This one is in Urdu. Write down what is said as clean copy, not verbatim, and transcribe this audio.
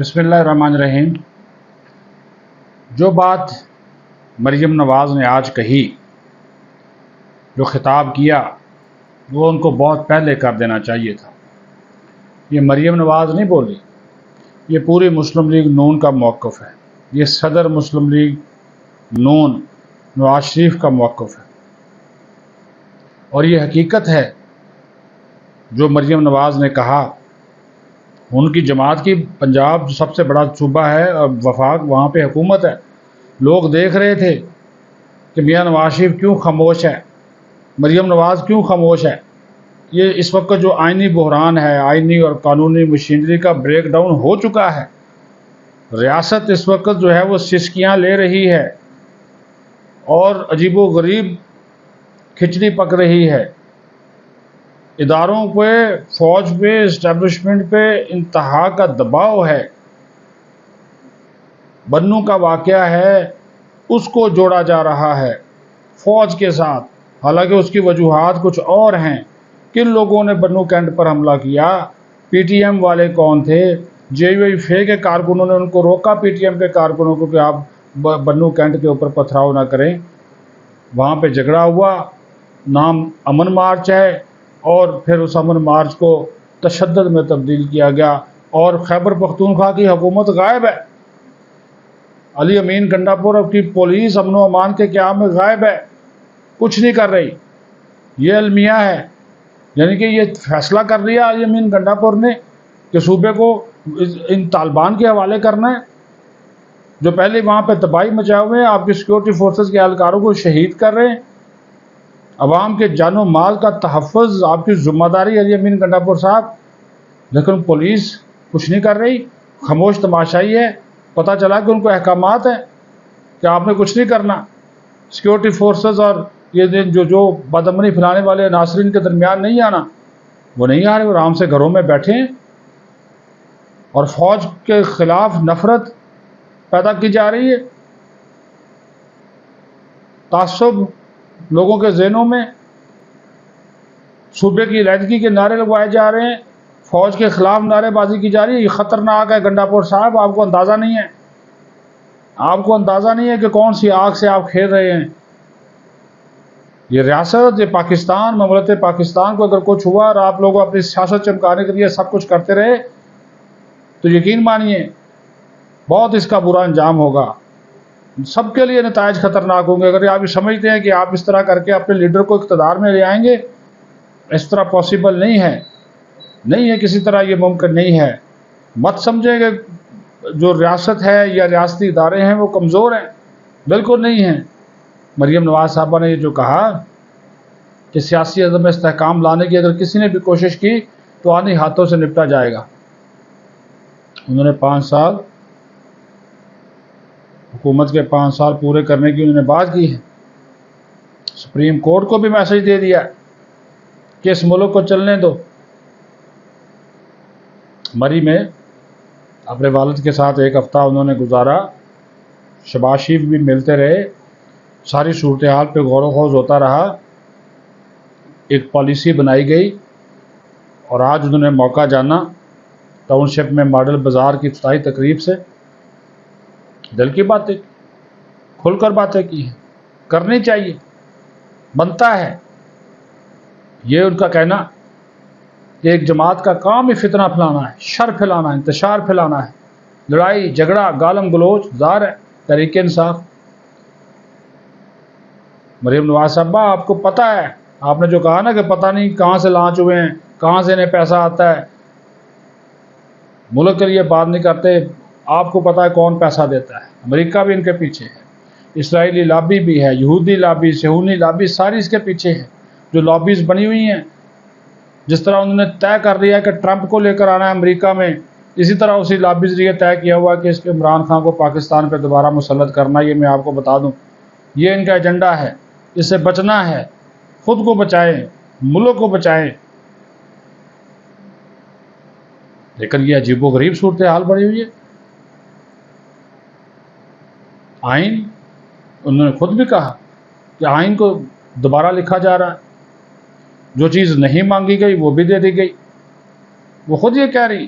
بسم اللہ الرحمن الرحیم۔ جو بات مریم نواز نے آج کہی، جو خطاب کیا، وہ ان کو بہت پہلے کر دینا چاہیے تھا۔ یہ مریم نواز نہیں بولی، یہ پوری مسلم لیگ نون کا موقف ہے، یہ صدر مسلم لیگ نون نواز شریف کا موقف ہے، اور یہ حقیقت ہے جو مریم نواز نے کہا۔ ان کی جماعت کی پنجاب جو سب سے بڑا صوبہ ہے اور وفاق، وہاں پہ حکومت ہے۔ لوگ دیکھ رہے تھے کہ میاں نواز شریف کیوں خاموش ہے، مریم نواز کیوں خاموش ہے۔ یہ اس وقت جو آئینی بحران ہے، آئینی اور قانونی مشینری کا بریک ڈاؤن ہو چکا ہے۔ ریاست اس وقت جو ہے وہ سسکیاں لے رہی ہے اور عجیب و غریب کھچڑی پک رہی ہے۔ اداروں پہ، فوج پہ، اسٹیبلشمنٹ پہ انتہا کا دباؤ ہے۔ بنوں کا واقعہ ہے، اس کو جوڑا جا رہا ہے فوج کے ساتھ، حالانکہ اس کی وجوہات کچھ اور ہیں۔ کن لوگوں نے بنوں کینٹ پر حملہ کیا؟ پی ٹی ایم والے کون تھے؟ جے یو ایف کے کارکنوں نے ان کو روکا، پی ٹی ایم کے کارکنوں کو، کہ آپ بنوں کینٹ کے اوپر پتھراؤ نہ کریں۔ وہاں پہ جھگڑا ہوا، نام امن مارچ ہے، اور پھر اس امن مارچ کو تشدد میں تبدیل کیا گیا، اور خیبر پختونخوا کی حکومت غائب ہے۔ علی امین گنڈاپور کی پولیس امن و امان کے قیام میں غائب ہے، کچھ نہیں کر رہی۔ یہ المیہ ہے، یعنی کہ یہ فیصلہ کر لیا علی امین گنڈاپور نے کہ صوبے کو ان طالبان کے حوالے کرنا ہے، جو پہلے وہاں پہ تباہی مچائے ہوئے ہیں، آپ کی سیکورٹی فورسز کے اہلکاروں کو شہید کر رہے ہیں۔ عوام کے جان و مال کا تحفظ آپ کی ذمہ داری علی امین گنڈاپور صاحب، لیکن پولیس کچھ نہیں کر رہی، خاموش تماشائی ہے۔ پتہ چلا کہ ان کو احکامات ہیں کہ آپ نے کچھ نہیں کرنا۔ سیکورٹی فورسز اور یہ جو بدامنی پھیلانے والے ناصرین کے درمیان نہیں آنا، وہ نہیں آ رہے، وہ آرام سے گھروں میں بیٹھے ہیں، اور فوج کے خلاف نفرت پیدا کی جا رہی ہے، تعصب لوگوں کے ذہنوں میں، صوبے کی علیحدگی کے نعرے لگوائے جا رہے ہیں، فوج کے خلاف نعرے بازی کی جا رہی ہے۔ یہ خطرناک ہے گنڈاپور صاحب، آپ کو اندازہ نہیں ہے، آپ کو اندازہ نہیں ہے کہ کون سی آگ سے آپ کھیل رہے ہیں۔ یہ ریاست، یہ پاکستان، مملکت پاکستان کو اگر کچھ ہوا اور آپ لوگ اپنی سیاست چمکانے کے لیے سب کچھ کرتے رہے تو یقین مانیے بہت اس کا برا انجام ہوگا، سب کے لیے نتائج خطرناک ہوں گے۔ اگر آپ یہ سمجھتے ہیں کہ آپ اس طرح کر کے اپنے لیڈر کو اقتدار میں لے آئیں گے، اس طرح پاسبل نہیں ہے، کسی طرح یہ ممکن نہیں ہے۔ مت سمجھیں کہ جو ریاست ہے یا ریاستی ادارے ہیں وہ کمزور ہیں، بالکل نہیں ہیں۔ مریم نواز صاحبہ نے یہ جو کہا کہ سیاسی عدم استحکام لانے کی اگر کسی نے بھی کوشش کی تو آنی ہاتھوں سے نپٹا جائے گا۔ انہوں نے 5 سال حکومت کے 5 سال پورے کرنے کی انہوں نے بات کی ہے۔ سپریم کورٹ کو بھی میسج دے دیا کہ اس ملک کو چلنے دو۔ مری میں اپنے والد کے ساتھ 1 ہفتہ انہوں نے گزارا، شہباز شریف بھی ملتے رہے، ساری صورتحال پہ غور و خوض ہوتا رہا، ایک پالیسی بنائی گئی، اور آج انہوں نے موقع جانا ٹاؤن شپ میں ماڈل بازار کی افتتاحی تقریب سے دل کی باتیں، کھل کر باتیں کی ہیں، کرنی چاہیے، بنتا ہے۔ یہ ان کا کہنا کہ ایک جماعت کا کام ہی فتنہ پھیلانا ہے، شر پھیلانا ہے، انتشار پھیلانا ہے، لڑائی جھگڑا گالم گلوچ، ظاہر ہے تحریک انصاف۔ مریم نواز صاحبہ، آپ کو پتہ ہے، آپ نے جو کہا نا کہ پتہ نہیں کہاں سے لانچ ہوئے ہیں، کہاں سے انہیں پیسہ آتا ہے، ملک کے لیے بات نہیں کرتے۔ آپ کو پتہ ہے کون پیسہ دیتا ہے، امریکہ بھی ان کے پیچھے ہے، اسرائیلی لابی بھی ہے، یہودی لابی، صہیونی لابی، ساری اس کے پیچھے ہے، جو لابیز بنی ہوئی ہیں۔ جس طرح انہوں نے طے کر لیا کہ ٹرمپ کو لے کر آنا ہے امریکہ میں، اسی طرح اسی لابیز نے طے کیا ہوا کہ اس کے عمران خان کو پاکستان پہ دوبارہ مسلط کرنا۔ یہ میں آپ کو بتا دوں، یہ ان کا ایجنڈا ہے، اس سے بچنا ہے، خود کو بچائیں، ملک کو بچائیں۔ لیکن یہ عجیب و غریب صورتحال بڑی ہوئی ہے۔ آئین، انہوں نے خود بھی کہا کہ آئین کو دوبارہ لکھا جا رہا ہے، جو چیز نہیں مانگی گئی وہ بھی دے دی گئی، وہ خود یہ کہہ رہی۔